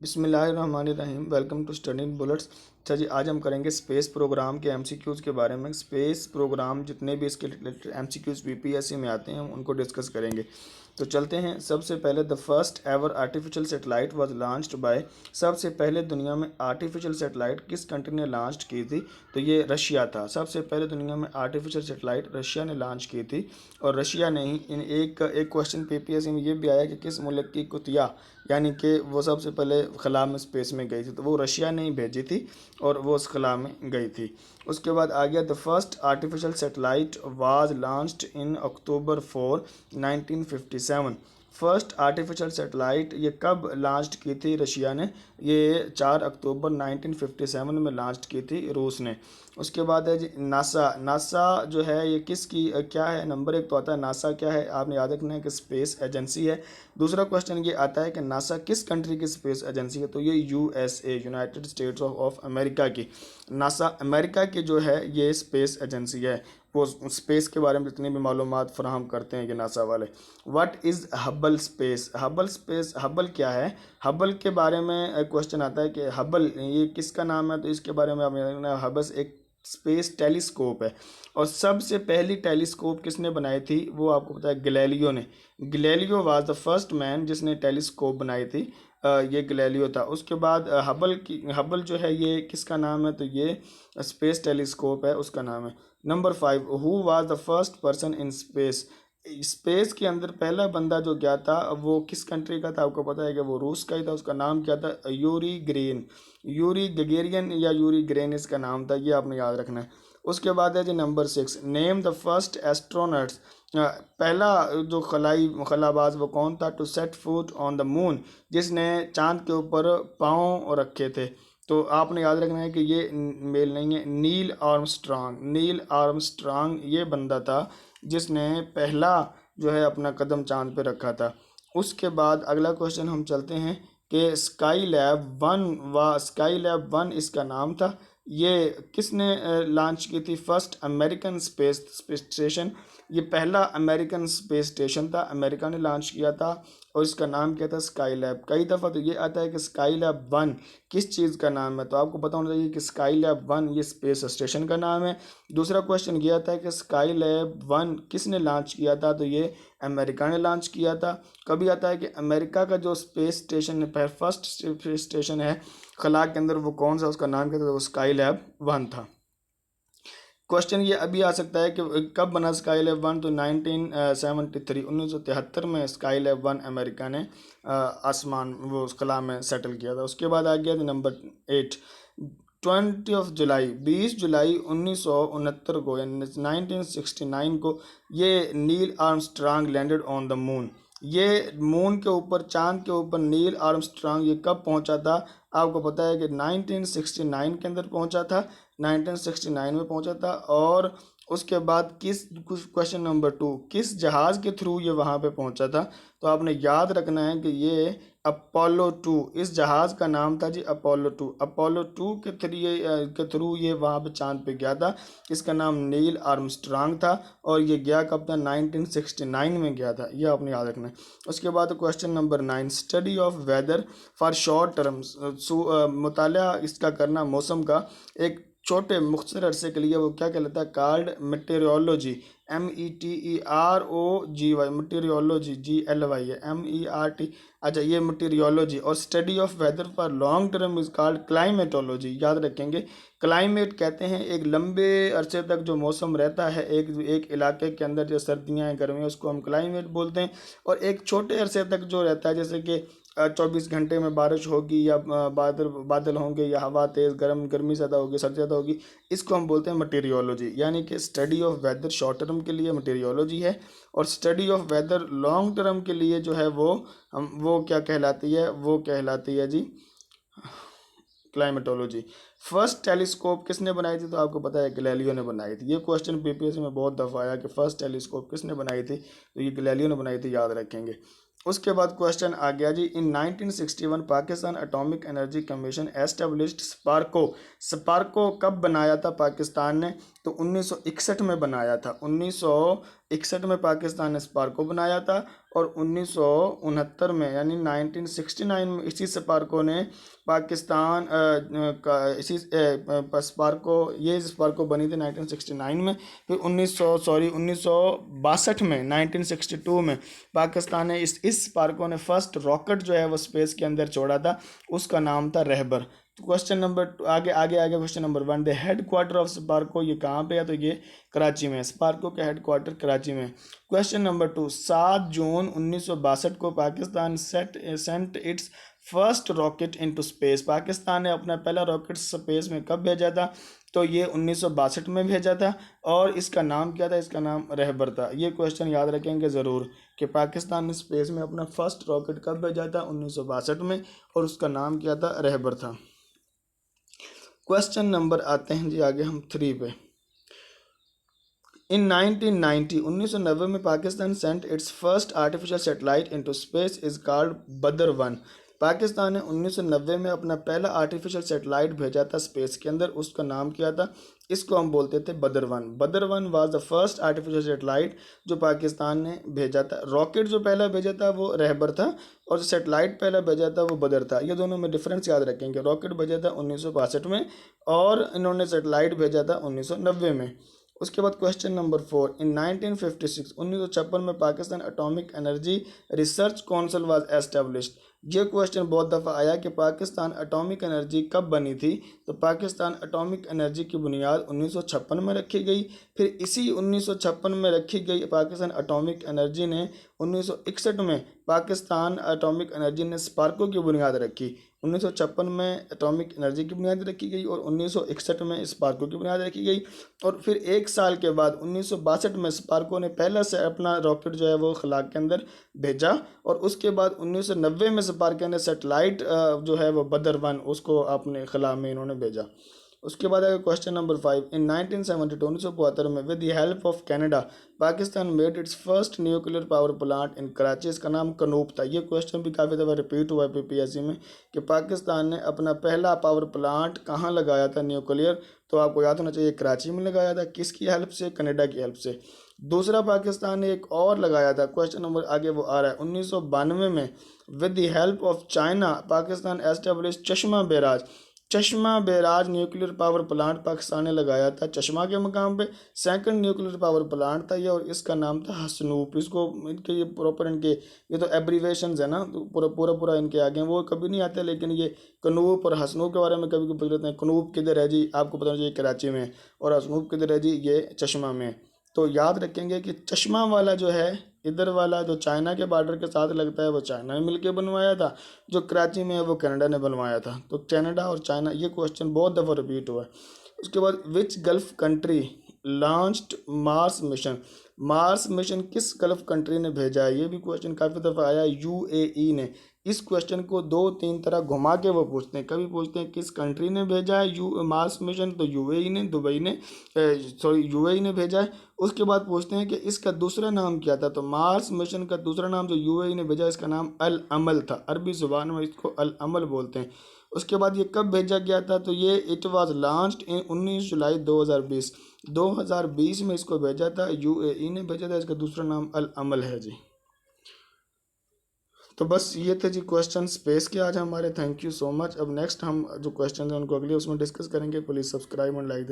बिस्मिल्लाहिर्रहमानिर्रहीम। Welcome to study in bullets. अच्छा जी, आज हम करेंगे स्पेस प्रोग्राम के एमसीक्यूज़ के बारे में। स्पेस प्रोग्राम जितने भी इसके एमसीक्यूज़ बीपीएससी में आते हैं हम उनको डिस्कस करेंगे। तो चलते हैं। सबसे पहले the first ever artificial satellite was launched by. सबसे पहले दुनिया में आर्टिफिशियल सेटेलाइट किस कंट्री ने लॉन्च की थी? तो ये रशिया था। सबसे पहले दुनिया में आर्टिफिशियल सेटेलाइट रशिया ने लॉन्च की थी। और रशिया ने ही इन एक क्वेश्चन पीपीएससी में ये भी आया कि किस मुल्क की कुतिया, यानी कि वो सबसे पहले खला में स्पेस में गई थी, तो वो रशिया ने ही भेजी थी और वो उस खला में गई थी। उसके बाद आ गया the first artificial satellite was launched in October 4 1957। First artificial satellite ये कब लॉन्च की थी रशिया ने? ये 4 अक्टूबर 1957 में लॉन्च की थी रूस ने। उसके बाद है जी नासा। नासा जो है ये किसकी क्या है? नंबर 1 तो आता है नासा क्या है, आपने याद रखना है कि स्पेस एजेंसी है। दूसरा क्वेश्चन ये आता है कि नासा किस कंट्री की स्पेस एजेंसी है? तो ये USA, United states of America की। नासा अमेरिका की जो है ये स्पेस एजेंसी है। वो स्पेस के बारे में जितनी भी मालूमात फराहम करते हैं कि नासा वाले। What is Hubble space? Hubble space, Hubble क्या है? हबल के बारे में क्वेश्चन आता है कि हबल ये किसका नाम है? तो इसके बारे में आप हबल एक स्पेस टेलीस्कोप है। और सबसे पहली टेलीस्कोप किसने बनाई थी? वो आपको पता है गैलीलियो ने। Galileo was the first man जिसने टेलीस्कोप बनाई थी। ये गैलीलियो था। उसके बाद हबल जो है ये किसका नाम है? तो ये स्पेस टेलीस्कोप है, उसका नाम है। Number 5, who was the first person in space? Space के अंदर पहला बंदा जो गया था वो किस कंट्री का था? आपको पता है कि वो रूस का ही था। उसका नाम क्या था? यूरी ग्रीन, यूरी गगेरियन या यूरी ग्रेन इसका नाम था। ये आपने याद रखना है। उसके बाद है जी number 6, name the first astronauts. पहला जो खलाबाज वो कौन था? To set foot on the moon, जिसने चांद के ऊपर पाँव रखे थे। तो आपने याद रखना है कि ये मेल नहीं है, नील आर्मस्ट्रांग। नील आर्मस्ट्रांग ये बंदा था जिसने पहला जो है अपना कदम चांद पे रखा था। उसके बाद अगला क्वेश्चन हम चलते हैं कि स्काई लैब वन इसका नाम था। ये किसने लॉन्च की थी? First American space station. ये पहला अमेरिकन स्पेस स्टेशन था, अमेरिका ने लॉन्च किया था। और इसका नाम क्या था? Sky lab. कई दफ़ा तो ये आता है कि स्काई लैब वन किस चीज़ का नाम है, तो आपको पता होना चाहिए कि स्काई लैब वन ये स्पेस स्टेशन का नाम है। दूसरा क्वेश्चन ये आता है कि स्काई लैब वन किसने लॉन्च किया था? तो ये अमेरिका ने लॉन्च किया था। कभी आता है कि अमेरिका का जो स्पेस स्टेशन है, फर्स्ट स्पेस स्टेशन है खला के अंदर, वो कौन सा, उसका नाम क्या था? तो वो स्काई लैब वन था। क्वेश्चन ये अभी आ सकता है कि कब बना स्काई लैब वन? तो 1973 में स्काई लैब वन अमेरिका ने आसमान वो उस कला में सेटल किया था। उसके बाद आ गया था नंबर 8, 20 जुलाई 1969 को, यानी 1969 को ये Neil Armstrong landed on the moon. ये मून के ऊपर, चांद के ऊपर नील आर्मस्ट्रांग ये कब पहुंचा था? आपको पता है कि 1969 के अंदर पहुंचा था, 1969 में पहुंचा था। और उसके बाद क्वेश्चन नंबर 2, किस जहाज़ के थ्रू ये वहाँ पे पहुंचा था? तो आपने याद रखना है कि ये अपोलो 2, इस जहाज़ का नाम था जी अपोलो 2। अपोलो 2 के थ्रू ये वहाँ पे चांद पे गया था। इसका नाम नील आर्मस्ट्रांग था और ये गया कब था? 1969 में गया था। ये आपने याद रखना है। उसके बाद question number 9, study of weather for short terms. मुताला इसका करना मौसम का एक छोटे मुख्तर अरसे के लिए, वो क्या कहलाता है? कार्ड मेटेरियोलॉजी। METEROGY, मेटेरियोलॉजी, GLY है, MERT। अच्छा, ये मेटेरियोलॉजी। और study of weather for long term is called climatology. याद रखेंगे, क्लाइमेट कहते हैं एक लंबे अरसे तक जो मौसम रहता है एक इलाके के अंदर, जो सर्दियाँ हैं गर्मियाँ, उसको हम क्लाइमेट बोलते हैं। और एक छोटे अरसे तक जो रहता है, जैसे कि 24 घंटे में बारिश होगी या बादल होंगे या हवा तेज़ गर्मी ज़्यादा होगी, सर्दी ज़्यादा होगी, इसको हम बोलते हैं मटेरियोलॉजी। यानी कि study of weather short term के लिए मटेरियोलॉजी है, और study of weather long term के लिए जो है वो क्या कहलाती है? वो कहलाती है जी क्लाइमेटोलॉजी। फर्स्ट टेलीस्कोप किसने बनाई थी? तो आपको पता है गैलीलियो ने बनाई थी। ये क्वेश्चन पीपीएससी में बहुत दफ़ा आया कि फर्स्ट टेलीस्कोप किसने बनाई थी? तो ये गैलीलियो ने बनाई थी, याद रखेंगे। उसके बाद क्वेश्चन आ गया जी, इन 1961 Pakistan atomic energy commission established Sparco. Sparco कब बनाया था पाकिस्तान ने? तो 1961 में बनाया था। 1961 में पाकिस्तान ने स्पार्क को बनाया था और 1969 में यानी 1969 में इसी स्पार्को ने पाकिस्तान इसी स्पार्को बनी थी 1969 में। फिर 1962 में 1962 में पाकिस्तान ने इस स्पार्को ने फर्स्ट रॉकेट जो है वो स्पेस के अंदर छोड़ा था, उसका नाम था रहबर। क्वेश्चन नंबर आगे question number 1, the head quarter of Sparco ये कहाँ पे है, तो ये कराची में। स्पार्को का हेड क्वार्टर कराची में। क्वेश्चन नंबर 2, 7 जून 1962 को Pakistan Saint it's first rocket into space. Pakistan ने अपना पहला रॉकेट स्पेस में कब भेजा था, तो ये 1962 में भेजा था और इसका नाम क्या था, इसका नाम रहबर था। ये क्वेश्चन याद रखेंगे ज़रूर कि पाकिस्तान ने स्पेस में अपना फर्स्ट रॉकेट कब भेजा था, 1962 में, और उसका नाम क्या था, रहबर था। क्वेश्चन नंबर आते हैं जी आगे हम 3 पे। इन 1990 में Pakistan Saint it's first artificial satellite into space is called बदर 1। पाकिस्तान ने 1990 में अपना पहला आर्टिफिशियल सैटेलाइट भेजा था स्पेस के अंदर, उसका नाम क्या था, इसको हम बोलते थे बदर 1। बदर 1 was the first artificial satellite जो पाकिस्तान ने भेजा था। रॉकेट जो पहला भेजा था वो रहबर था और जो सैटेलाइट पहला भेजा था वो बदर था। ये दोनों में डिफरेंस याद रखेंगे। रॉकेट भेजा था 1962 में और इन्होंने सैटेलाइट भेजा था 1990 में। उसके बाद क्वेश्चन नंबर 4, इन 1956 में Pakistan atomic energy research council was established. ये क्वेश्चन बहुत दफ़ा आया कि पाकिस्तान एटॉमिक एनर्जी कब बनी थी, तो पाकिस्तान एटॉमिक एनर्जी की बुनियाद 1956 में रखी गई। फिर इसी 1956 में रखी गई पाकिस्तान एटॉमिक एनर्जी ने 1961 में पाकिस्तान एटॉमिक एनर्जी ने स्पार्को की बुनियाद रखी। 1956 में एटॉमिक एनर्जी की बुनियाद रखी गई और 1961 में स्पार्को की बुनियाद रखी गई। और फिर एक साल के बाद 1962 में स्पार्को ने पहला से अपना रॉकेट जो है वो खला के अंदर भेजा और उसके बाद 1990 में स्पार्को ने सेटेलाइट जो है वो बदर 1 उसको अपने खला में इन्होंने भेजा। उसके बाद है क्वेश्चन नंबर 5, इन 1972 में with the help of Canada Pakistan made it's first nuclear power plant in Karachi. इसका नाम कनूप था। ये क्वेश्चन भी काफ़ी दफ़ा रिपीट हुआ है पीपीएससी में कि पाकिस्तान ने अपना पहला पावर प्लांट कहाँ लगाया था न्यूक्लियर, तो आपको याद होना चाहिए कराची में लगाया था। किसकी हेल्प से, कनाडा की हेल्प से। दूसरा पाकिस्तान ने एक और लगाया था, क्वेश्चन नंबर आगे वो आ रहा है, 1992 में with the help of China Pakistan establish चश्मा बैराज। चश्मा barrage nuclear power plant Pakistan ने लगाया था चश्मा के मकाम पे। सेकंड न्यूक्लियर पावर प्लांट था ये और इसका नाम था हसनूप। इसको इनके ये प्रॉपर इनके ये तो एब्रीवेशंस है ना, तो पूरा इनके आगे हैं, वो कभी नहीं आते, लेकिन ये कनूप और हसनूप के बारे में कभी कभी पूछ लेते हैं। कनूप किधर है जी, आपको पता होना चाहिए कराची में, और हसनूप किधर है जी, ये चश्मा में। तो याद रखेंगे कि चश्मा वाला जो है इधर वाला जो चाइना के बॉर्डर के साथ लगता है वो चाइना ने मिलकर बनवाया था, जो कराची में है वो कनाडा ने बनवाया था। तो कनाडा और चाइना, ये क्वेश्चन बहुत दफ़ा रिपीट हुआ है। उसके बाद which gulf country launched Mars mission. Mars mission किस गल्फ कंट्री ने भेजा है, ये भी क्वेश्चन काफ़ी दफ़ा आया, यूएई ने। इस क्वेश्चन को 2-3 तरह घुमा के वो पूछते हैं। कभी पूछते हैं किस कंट्री ने भेजा है मार्स मिशन, तो यूएई ने, यूएई ने भेजा है। उसके बाद पूछते हैं कि इसका दूसरा नाम क्या था, तो मार्स मिशन का दूसरा नाम जो यूएई ने भेजा इसका नाम अल अमल था। अरबी ज़ुबान में इसको अल अमल बोलते हैं। उसके बाद ये कब भेजा गया था, तो ये इट वाज लॉन्च्ड इन 19 जुलाई 2020 में इसको भेजा था, यूएई ने भेजा था। इसका दूसरा नाम अल अमल है जी। तो बस ये थे जी क्वेश्चन स्पेस के आज हमारे। Thank you so much. अब नेक्स्ट हम जो क्वेश्चन हैं उनको अगले उसमें डिस्कस करेंगे। Please subscribe and like the